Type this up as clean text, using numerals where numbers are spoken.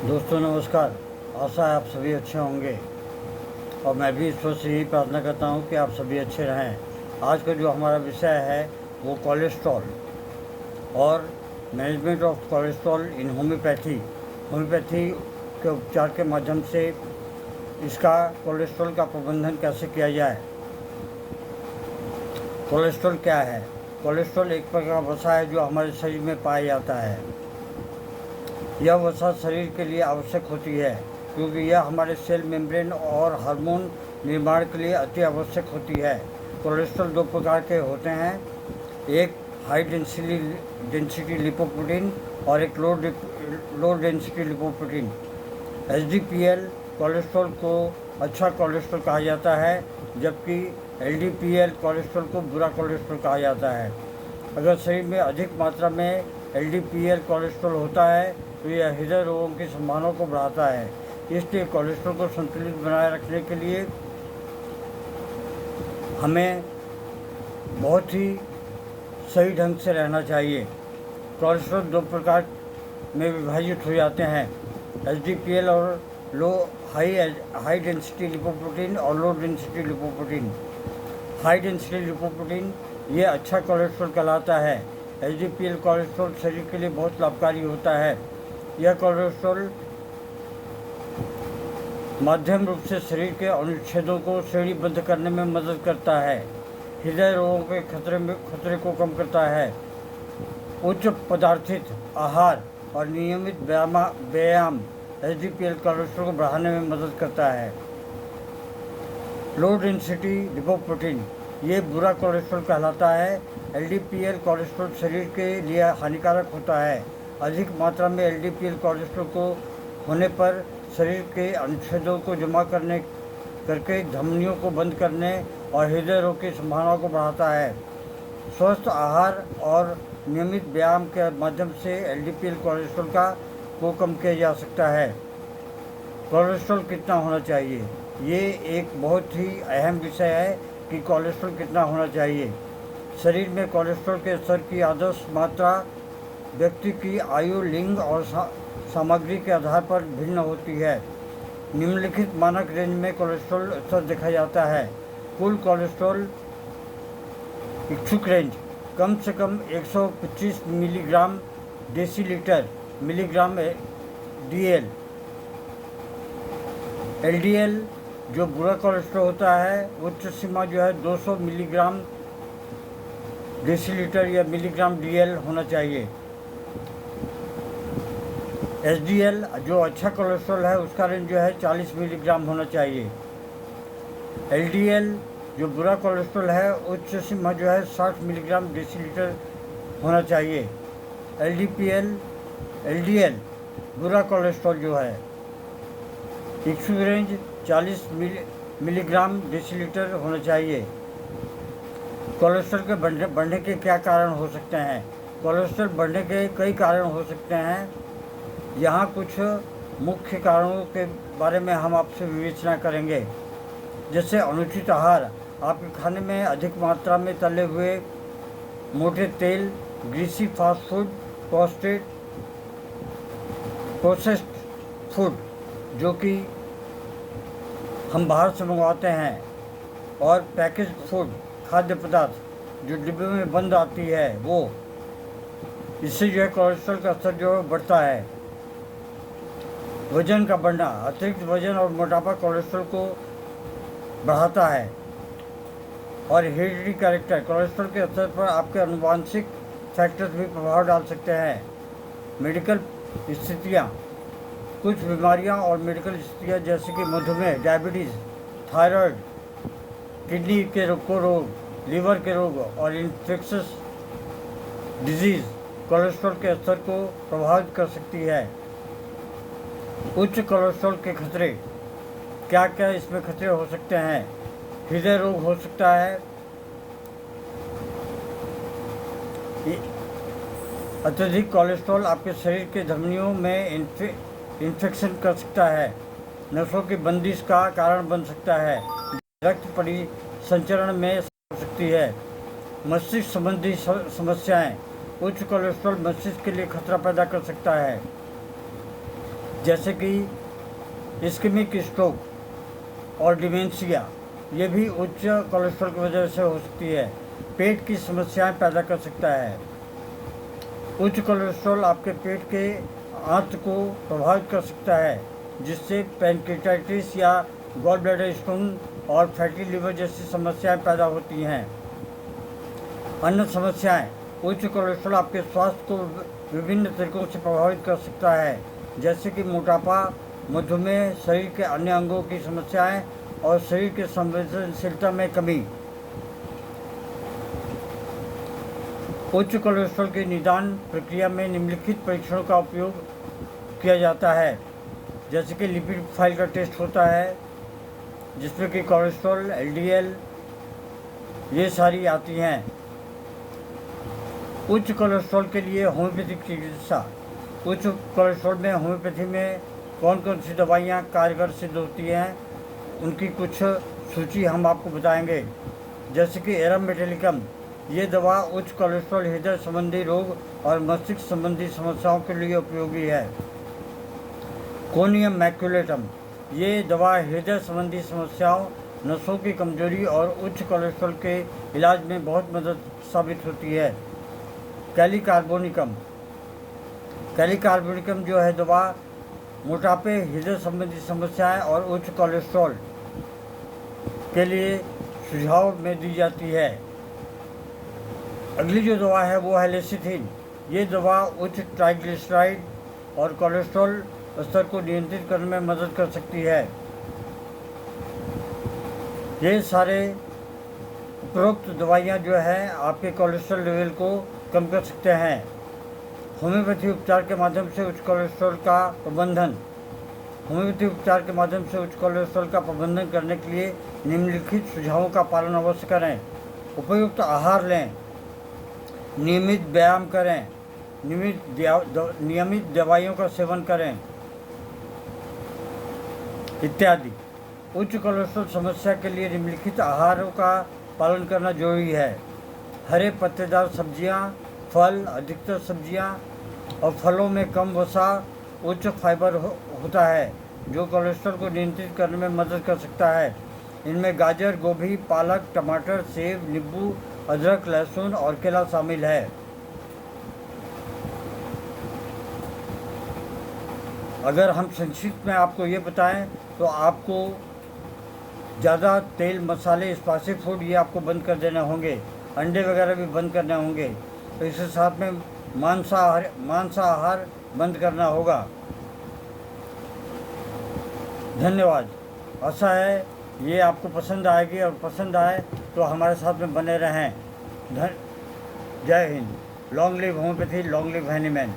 दोस्तों नमस्कार। आशा है आप सभी अच्छे होंगे और मैं भी ईश्वर से यही प्रार्थना करता हूँ कि आप सभी अच्छे रहें। आज का जो हमारा विषय है वो कोलेस्ट्रॉल और management of cholesterol in homeopathy. Homeopathy के उपचार के माध्यम से इसका कोलेस्ट्रॉल का प्रबंधन कैसे किया जाए। कोलेस्ट्रॉल क्या है? कोलेस्ट्रॉल एक प्रकार का वसा है जो हमारे शरीर में पाया जाता है। यह वसा शरीर के लिए आवश्यक होती है क्योंकि यह हमारे सेल मेम्ब्रेन और हार्मोन निर्माण के लिए अति आवश्यक होती है। कोलेस्ट्रॉल दो प्रकार के होते हैं, एक हाई डेंसिटी लिपोप्रोटीन और एक लो डेंसिटी लिपोप्रोटीन। एचडीपीएल कोलेस्ट्रॉल को अच्छा कोलेस्ट्रॉल कहा जाता है, जबकि एलडीपीएल कोलेस्ट्रॉल को बुरा कोलेस्ट्रॉल कहा जाता है। अगर शरीर में अधिक मात्रा में एलडीपीएल कोलेस्ट्रॉल होता है तो यह हृदय रोगों की संभावना को बढ़ाता है। इसलिए कोलेस्ट्रॉल को संतुलित बनाए रखने के लिए हमें बहुत ही सही ढंग से रहना चाहिए। कोलेस्ट्रॉल दो प्रकार में विभाजित हो जाते हैं, एचडीपीएल और हाई डेंसिटी लिपोप्रोटीन और low density lipoprotein. High density lipoprotein ये अच्छा कोलेस्ट्रॉल कहलाता है। एचडीपीएल कोलेस्ट्रॉल शरीर के लिए बहुत लाभकारी होता है। यह कोलेस्ट्रॉल मध्यम रूप से शरीर के अनुच्छेदों को श्रेणीबद्ध करने में मदद करता है, हृदय रोगों के खतरे को कम करता है, उच्च पदार्थित आहार और नियमित व्यायाम एचडीपीएल कोलेस्ट्रॉल को बढ़ाने में मदद करता है। लो डेंसिटी लिपोप्रोटीन ये बुरा कोलेस्ट्रॉल कहलाता है। एलडीपीएल कोलेस्ट्रॉल शरीर के लिए हानिकारक होता है। अधिक मात्रा में एलडीपीएल कोलेस्ट्रॉल को होने पर शरीर के अनुच्छेदों को जमा करके धमनियों को बंद करने और हृदय रोग की संभावना को बढ़ाता है। स्वस्थ आहार और नियमित व्यायाम के माध्यम से एलडीपीएल कोलेस्ट्रॉल को कम किया जा सकता है। कोलेस्ट्रॉल कितना होना चाहिए, ये एक बहुत ही अहम विषय है कि कोलेस्ट्रॉल कितना होना चाहिए। शरीर में कोलेस्ट्रॉल के स्तर की आदर्श मात्रा व्यक्ति की आयु, लिंग और सामग्री के आधार पर भिन्न होती है। निम्नलिखित मानक रेंज में कोलेस्ट्रॉल स्तर देखा जाता है। कुल कोलेस्ट्रॉल इच्छुक रेंज कम से कम 125 milligram decilitre milligram DL. LDL जो बुरा कोलेस्ट्रॉल होता है, उच्च सीमा जो है 200 मिलीग्राम डेसीलीटर या मिलीग्राम डीएल होना चाहिए। एचडीएल जो अच्छा कोलेस्ट्रॉल है उसका रेंज जो है 40 मिलीग्राम होना चाहिए। एलडीएल जो बुरा कोलेस्ट्रॉल है, उच्च सीमा जो है 60 मिलीग्राम डेसीलीटर होना चाहिए। एलडीएल बुरा कोलेस्ट्रॉल जो है, इच्छुक रेंज 40 मिलीग्राम डेसीलीटर होना चाहिए। कोलेस्ट्रॉल के बढ़ने के क्या कारण हो सकते हैं? कोलेस्ट्रॉल बढ़ने के कई कारण हो सकते हैं। यहाँ कुछ मुख्य कारणों के बारे में हम आपसे विवेचना करेंगे, जैसे अनुचित आहार। आपके खाने में अधिक मात्रा में तले हुए मोटे तेल, greasy fast food, processed food जो कि हम बाहर से मंगवाते हैं, और पैकेज फूड खाद्य पदार्थ जो डिब्बे में बंद आती है वो, इससे जो है कोलेस्ट्रॉल का स्तर जो बढ़ता है। वजन का बढ़ना, अतिरिक्त वजन और मोटापा कोलेस्ट्रॉल को बढ़ाता है। और हेरिडिटी कैरेक्टर, कोलेस्ट्रॉल के स्तर पर आपके आनुवंशिक फैक्टर्स भी प्रभाव डाल सकते हैं। मेडिकल स्थितियाँ, कुछ बीमारियाँ और मेडिकल स्थितियाँ जैसे कि मधुमेह, डायबिटीज़, थायराइड, किडनी के रोग, लीवर के रोग और इन्फेक्शस डिजीज़ कोलेस्ट्रॉल के स्तर को प्रभावित कर सकती है। उच्च कोलेस्ट्रॉल के खतरे, क्या क्या इसमें खतरे हो सकते हैं? हृदय रोग हो सकता है, अत्यधिक कोलेस्ट्रॉल आपके शरीर के धमनियों में इन्फेक्शन कर सकता है, नसों की बंदिश का कारण बन सकता है, रक्त परिसंचरण में हो सकती है, मस्तिष्क संबंधी समस्याएं। उच्च कोलेस्ट्रॉल मस्तिष्क के लिए खतरा पैदा कर सकता है। जैसे कि इस्केमिक स्ट्रोक और डिमेंशिया, ये भी उच्च कोलेस्ट्रॉल की वजह से हो सकती है। पेट की समस्याएं पैदा कर सकता है। उच्च कोलेस्ट्रॉल आपके पेट के आंत को प्रभावित कर सकता है, जिससे पैनक्रेटाइटिस या गॉल ब्लैडर स्टोन और फैटी लिवर जैसी समस्याएं पैदा होती हैं। अन्य समस्याएं, उच्च कोलेस्ट्रॉल आपके स्वास्थ्य को विभिन्न तरीकों से प्रभावित कर सकता है, जैसे कि मोटापा, मधुमेह, शरीर के अन्य अंगों की समस्याएं और शरीर की संवेदनशीलता में कमी। उच्च कोलेस्ट्रॉल के निदान प्रक्रिया में निम्नलिखित परीक्षणों का उपयोग किया जाता है, जैसे कि लिपिड प्रोफाइल का टेस्ट होता है, जिसमें कि कोलेस्ट्रॉल, एलडीएल, ये सारी आती हैं। उच्च कोलेस्ट्रॉल के लिए होम्योपैथिक चिकित्सा। उच्च कोलेस्ट्रॉल में होम्योपैथी में कौन कौन सी दवाइयाँ कारगर सिद्ध होती हैं, उनकी कुछ सूची हम आपको बताएंगे। जैसे कि एरम मेटेलिकम, ये दवा उच्च कोलेस्ट्रॉल, हृदय संबंधी रोग और मस्तिष्क संबंधी समस्याओं के लिए उपयोगी है। कोनियम मैक्युलेटम, ये दवा हृदय संबंधी समस्याओं, नसों की कमजोरी और उच्च कोलेस्ट्रॉल के इलाज में बहुत मदद साबित होती है। कैलिकार्बोनिकम, कैलिकार्बोनिकम जो है दवा मोटापे, हृदय संबंधी समस्याएं और उच्च कोलेस्ट्रॉल के लिए सुझाव में दी जाती है। अगली जो दवा है वो है लेसिथिन। ये दवा उच्च ट्राइग्लिसराइड और कोलेस्ट्रॉल स्तर को नियंत्रित करने में मदद कर सकती है। ये सारे उपरोक्त दवाइयाँ जो है आपके कोलेस्ट्रॉल लेवल को कम कर सकते हैं। होम्योपैथी उपचार के माध्यम से उच्च कोलेस्ट्रॉल का प्रबंधन। होम्योपैथी उपचार के माध्यम से उच्च कोलेस्ट्रॉल का प्रबंधन करने के लिए निम्नलिखित सुझावों का पालन अवश्य करें। उपयुक्त आहार लें, नियमित व्यायाम करें, नियमित दवाइयों का सेवन करें इत्यादि। उच्च कोलेस्ट्रॉल समस्या के लिए निम्नलिखित आहारों का पालन करना जरूरी है। हरे पत्तेदार सब्जियां, फल, अधिकतर सब्जियां और फलों में कम वसा, उच्च फाइबर होता है, जो कोलेस्ट्रॉल को नियंत्रित करने में मदद कर सकता है। इनमें गाजर, गोभी, पालक, टमाटर, सेब, नींबू, अदरक, लहसुन और केला शामिल है। अगर हम संक्षिप्त में आपको ये बताएं तो आपको ज़्यादा तेल, मसाले, स्पाइसी फूड ये आपको बंद कर देने होंगे। अंडे वगैरह भी बंद करने होंगे। तो इसके साथ में मांसाहार बंद करना होगा। धन्यवाद। आशा है ये आपको पसंद आएगी, और पसंद आए तो हमारे साथ में बने रहें। जय Hind. Long live homeopathy, long live Hahnemann.